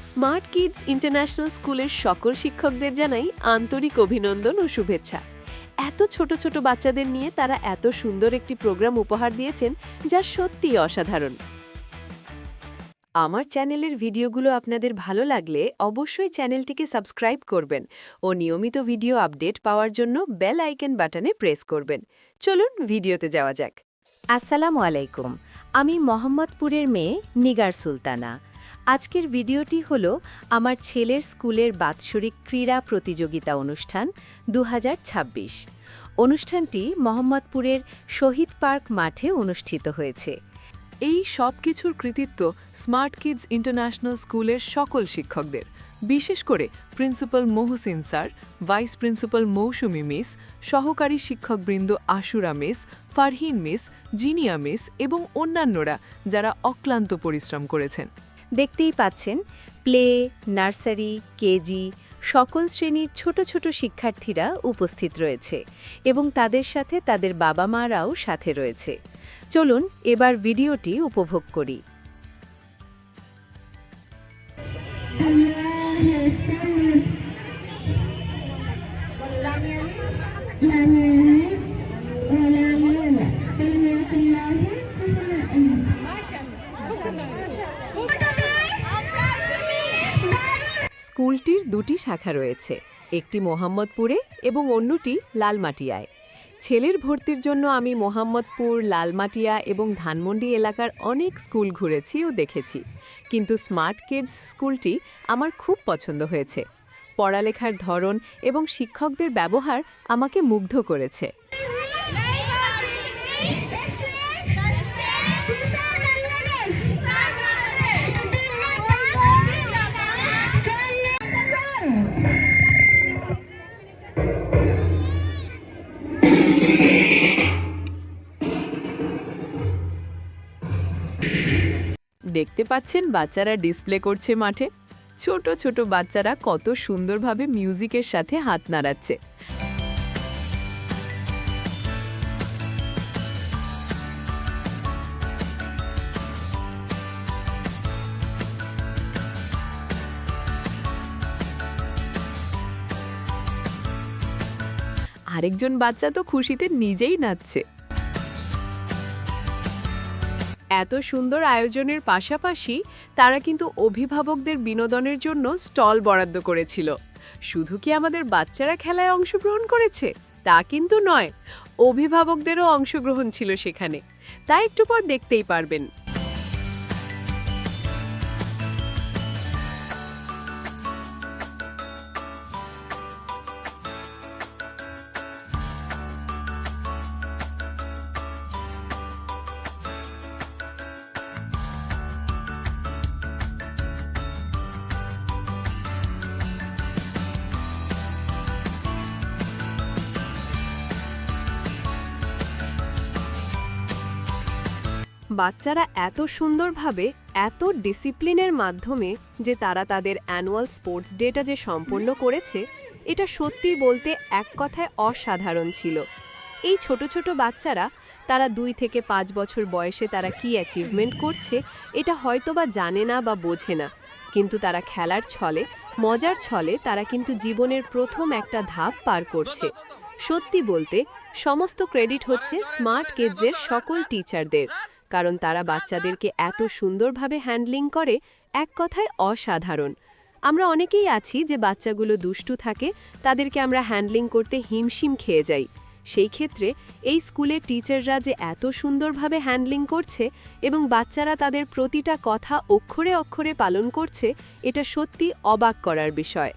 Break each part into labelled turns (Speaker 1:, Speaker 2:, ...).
Speaker 1: Smart kids international স্কুলের সকল শিক্ষকদের জানাই আন্তরিক অভিনন্দন ও শুভেচ্ছা। এত ছোট ছোট বাচ্চাদের নিয়ে তারা এত সুন্দর একটি প্রোগ্রাম উপহার দিয়েছেন যা সত্যিই অসাধারণ। আমার চ্যানেলের ভিডিওগুলো আপনাদের ভালো লাগলে অবশ্যই চ্যানেলটিকে সাবস্ক্রাইব করবেন ও নিয়মিত ভিডিও আপডেট পাওয়ার জন্য বেল আইকন বাটনে প্রেস করবেন। চলুন ভিডিওতে যাওয়া যাক।
Speaker 2: আসসালামু আলাইকুম, আমি মোহাম্মদপুরের মেয়ে নিগার সুলতানা। আজকের ভিডিওটি হলো আমার ছেলের স্কুলের বাৎসরিক ক্রীড়া প্রতিযোগিতা অনুষ্ঠান 2026। অনুষ্ঠানটি মোহাম্মদপুরের শহীদ পার্ক মাঠে অনুষ্ঠিত হয়েছে।
Speaker 1: এই সব কিছুর কৃতিত্ব স্মার্ট কিডস ইন্টারন্যাশনাল স্কুলের সকল শিক্ষকদের, বিশেষ করে principal Mohsin sir, vice principal Mousumi miss, সহকারী শিক্ষকবৃন্দ Ashura miss, Farhin miss, Zinia miss এবং অন্যান্যরা যারা অক্লান্ত পরিশ্রম করেছেন।
Speaker 2: দেখতেই পাচ্ছেন, প্লে, নার্সারি, কেজি সকল শ্রেণীর ছোট ছোট শিক্ষার্থীরা উপস্থিত রয়েছে এবং তাদের সাথে তাদের বাবা মারাও সাথে রয়েছে। চলুন এবার ভিডিওটি উপভোগ করি।
Speaker 1: স্কুলটির দুটি শাখা রয়েছে, একটি মোহাম্মদপুরে এবং অন্যটি লালমাটিয়ায়। ছেলের ভর্তির জন্য আমি মোহাম্মদপুর, লালমাটিয়া এবং ধানমন্ডি এলাকার অনেক স্কুল ঘুরেছি ও দেখেছি, কিন্তু স্মার্ট কিডস স্কুলটি আমার খুব পছন্দ হয়েছে। পড়ালেখার ধরন এবং শিক্ষকদের ব্যবহার আমাকে মুগ্ধ করেছে। দেখতে পাচ্ছেন বাচ্চারা ডিসপ্লে করছে মাঠে। ছোট ছোট বাচ্চারা কত সুন্দরভাবে মিউজিকের সাথে হাত নাড়াচ্ছে। আরেকজন বাচ্চা তো খুশিতে নিজেই নাচছে। এত সুন্দর আয়োজনের পাশাপাশি তারা কিন্তু অভিভাবকদের বিনোদনের জন্য স্টল বরাদ্দ করেছিল। শুধু কি আমাদের বাচ্চারা খেলায় অংশগ্রহণ করেছে তা কিন্তু নয়, অভিভাবকদেরও অংশগ্রহণ ছিল সেখানে, তা একটু পর দেখতেই পারবেন। বাচ্চারা এত সুন্দরভাবে, এত ডিসিপ্লিনের মাধ্যমে যে তারা তাদের অ্যানুয়াল স্পোর্টস ডেটা যে সম্পন্ন করেছে, এটা সত্যি বলতে এক কথায় অসাধারণ ছিল। এই ছোট ছোট বাচ্চারা, তারা 2 থেকে 5 বছর বয়সে তারা কি অ্যাচিভমেন্ট করছে এটা হয়তোবা জানে না বা বোঝে না, কিন্তু তারা খেলার ছলে, মজার ছলে তারা কিন্তু জীবনের প্রথম একটা ধাপ পার করছে। সত্যি বলতে সমস্ত ক্রেডিট হচ্ছে স্মার্ট কিডসের সকল টিচারদের, কারণ তারা বাচ্চাদেরকে এত সুন্দরভাবে হ্যান্ডলিং করে, এক কথায় অসাধারণ। আমরা অনেকেই আছি যে বাচ্চাগুলো দুষ্টু থাকে, তাদেরকে আমরা হ্যান্ডলিং করতে হিমশিম খেয়ে যাই। সেই ক্ষেত্রে এই স্কুলের টিচাররা যে এত সুন্দরভাবে হ্যান্ডলিং করছে এবং বাচ্চারা তাদের প্রতিটা কথা অক্ষরে অক্ষরে পালন করছে, এটা সত্যি অবাক করার বিষয়।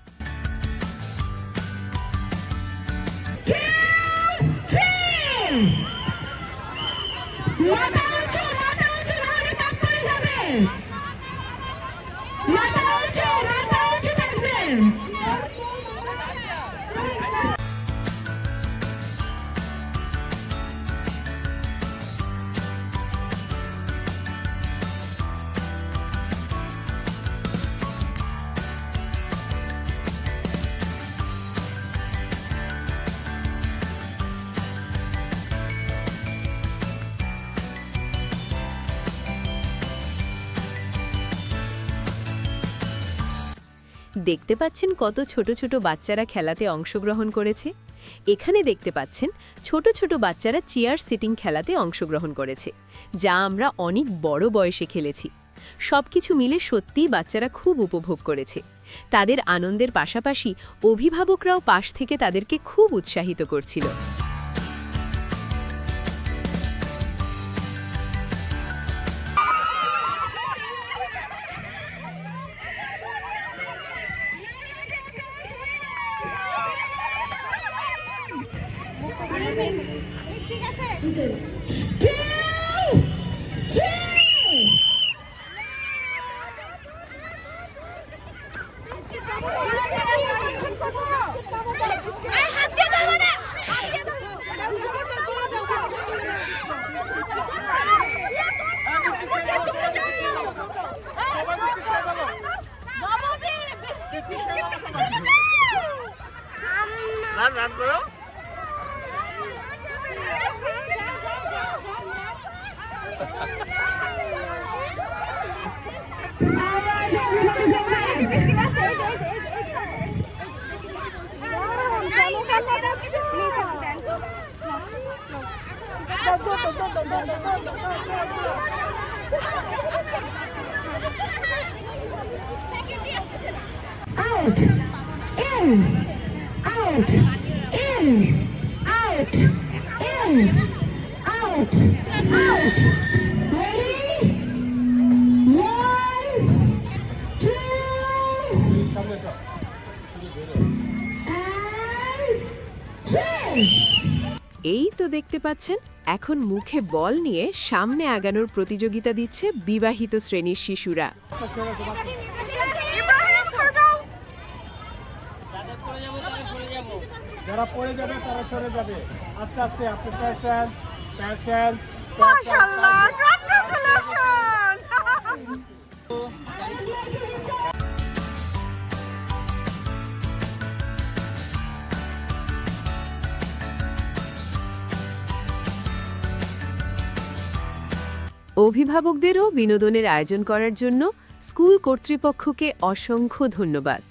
Speaker 1: দেখতে পাচ্ছেন কত ছোট ছোট বাচ্চারা খেলাতে অংশগ্রহণ করেছে। এখানে দেখতে পাচ্ছেন ছোট ছোট বাচ্চারা চেয়ার সিটিং খেলাতে অংশগ্রহণ করেছে, যা আমরা অনেক বড় বয়সে খেলেছি। সবকিছু মিলে সত্যিই বাচ্চারা খুব উপভোগ করেছে। তাদের আনন্দের পাশাপাশি অভিভাবকরাও পাশ থেকে তাদেরকে খুব উৎসাহিত করছিল।
Speaker 3: রান করো।
Speaker 4: Out, in, out, in, out, in, out, out. Ready? 1, 2, and 3.
Speaker 1: এই তো দেখতে পাচ্ছেন, এখন মুখে বল নিয়ে সামনে আগানোর প্রতিযোগিতা দিচ্ছে বিবাহিত শ্রেণীর শিশুরা।
Speaker 3: যারা পড়ে যাবে তারা সরে যাবে আস্তে আস্তে। আপনি প্যাশন প্যাশন
Speaker 4: মাশাআল্লাহ, কংগ্রাচুলেশন।
Speaker 1: অভিভাবকদেরও বিনোদনের আয়োজন করার জন্য স্কুল কর্তৃপক্ষকে অসংখ্য ধন্যবাদ।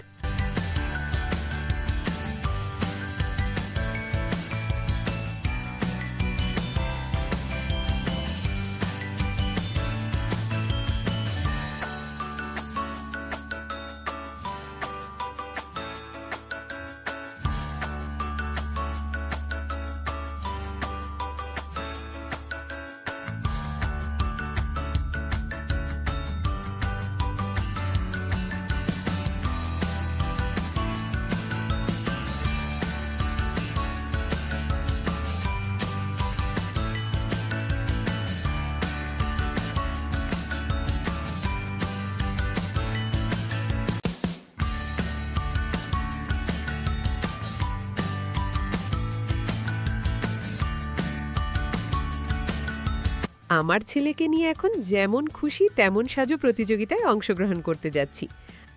Speaker 1: আমার ছেলেকে নিয়ে এখন যেমন খুশি তেমন সাজো প্রতিযোগিতায় অংশগ্রহণ করতে যাচ্ছি।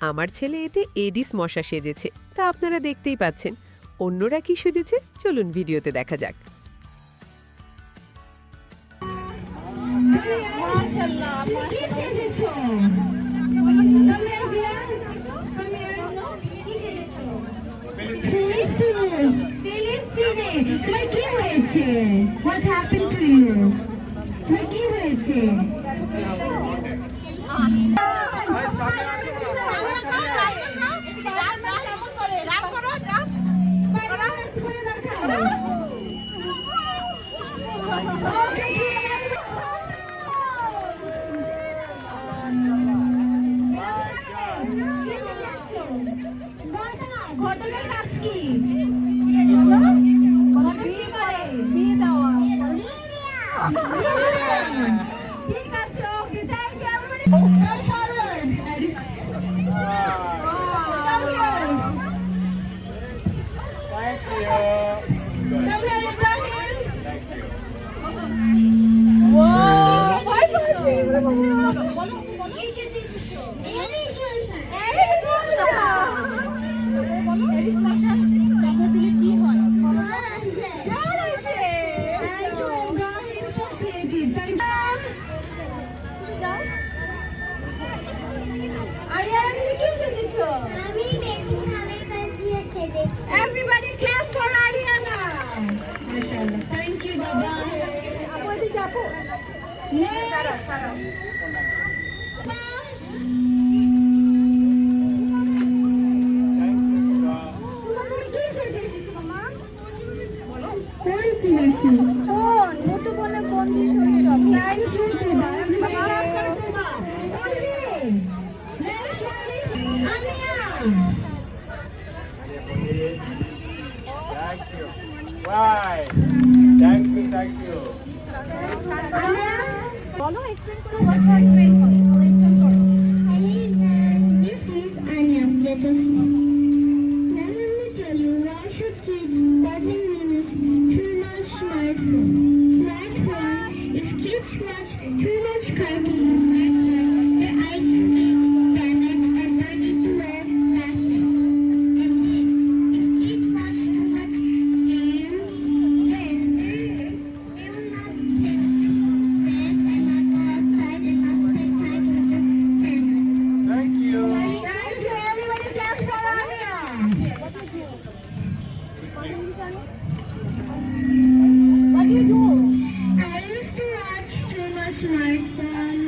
Speaker 1: আমার ছেলে এতে এডিস মশা সেজেছে, তা আপনারা দেখতেই পাচ্ছেন। অন্যরা কি সেজেছে চলুন ভিডিওতে দেখা যাক।
Speaker 4: What happened to you? কি হয়েছে? ঘটনার কাজ কি? ঠিক আছে, ওকে, থ্যাংক ইউ। তুমি কি সেজেছো মামা? কোন কিনেছি? ফোন, মোটো ফোনে ফোন দিয়ে শৈশব। থ্যাংক ইউ দিদা।
Speaker 3: Thank you. Why? Thank you, thank you.
Speaker 4: বলো এক্সপ্লেইন করো, what's your explain করো, explain করো। This is Anya Plato's. Now let me tell you why should kids doesn't use too much smartphone. Smartphone, if kids watch too much cartoons, their IQ may damage and they need to wear glasses. And if kids watch too much game, then they will not play with their friends and not go outside and not spend time with their family.
Speaker 3: Thank you.
Speaker 4: Thank you, everybody clap for Anya. What do you do? I used to watch too much smartphone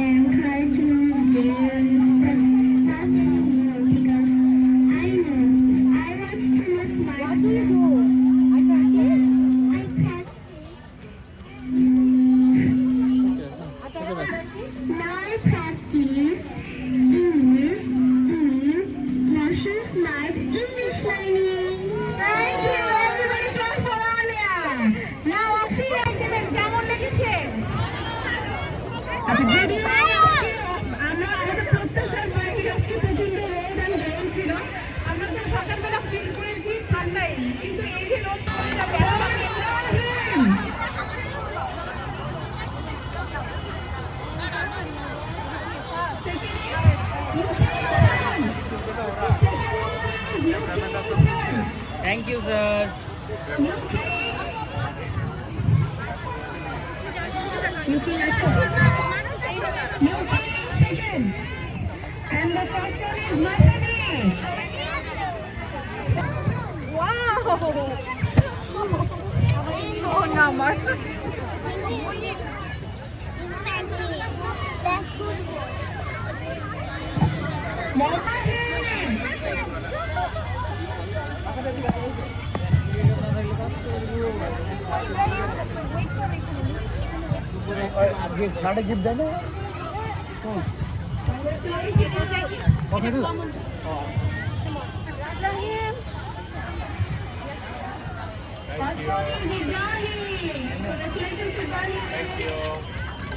Speaker 4: and cartoons, games, but not anymore because I know if I watch too much smartphone. What do you do? I practice. Now I practice English, National Smart English learning. Thank you, everybody clap for Anya. Now Afi, কেমন লেগেছে? আচ্ছা, যদি আমরা আমাদের প্রত্যাশার বাইরে আজকে প্রচন্ড রোদ আর গরম ছিল, আমরা তো সকালবেলা ফিল করেছি ঠান্ডাই, কিন্তু এই যে রোদ
Speaker 5: Thank you, sir.
Speaker 4: You can second. And the first one is Masani. Wow! Oh, no, Masani.
Speaker 5: আজকে ছাড়ে জিপ দেয় না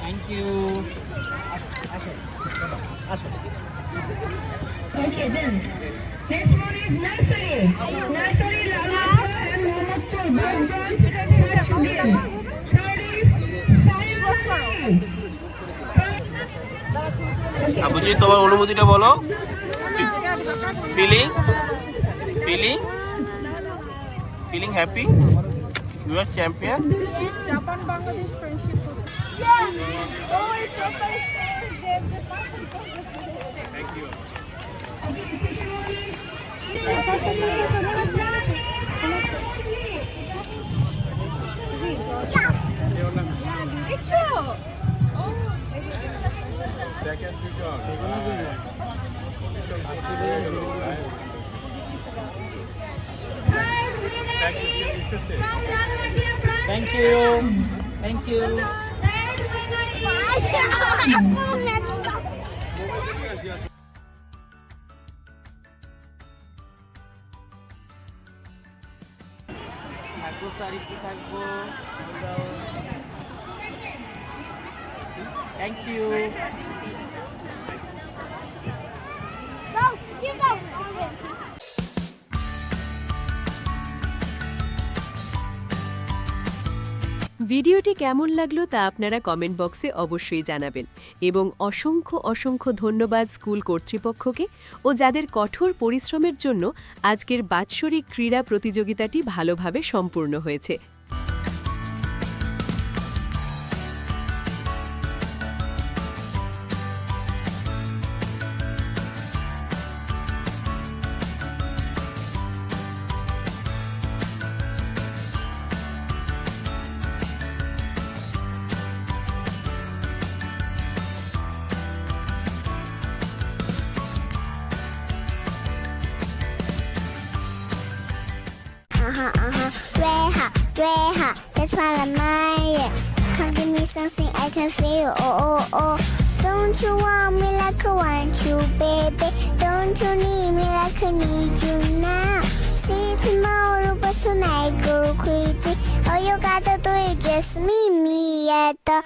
Speaker 5: thank you
Speaker 4: Okay, then. Next one is nursery. Nursery, Lalpur and Mohammadpur. Both branch first game. Third is Sayuri.
Speaker 5: আবুজি তোমার অনুভূতিটা বলো feeling feeling feeling happy you are champion
Speaker 6: Japan Bangladesh friendship. Yes. Oh, it's so nice.
Speaker 3: Second vision.
Speaker 5: Thank you thank you থাকবো sir একটু থাকবো thank you
Speaker 1: ভিডিওটি কেমন লাগলো তা আপনারা কমেন্ট বক্সে অবশ্যই জানাবেন এবং অসংখ্য অসংখ্য ধন্যবাদ স্কুল কর্তৃপক্ষকে ও যাদের কঠোর পরিশ্রমের জন্য আজকের বাৎসরিক ক্রীড়া প্রতিযোগিতাটি ভালোভাবে সম্পূর্ণ হয়েছে।
Speaker 4: That's why I'm mine. Come give me something I can feel. Oh, oh, oh. Don't you want me like I want you, baby? Don't you need me like I need you now? See tomorrow, but tonight go crazy. All you gotta do is just meet me at the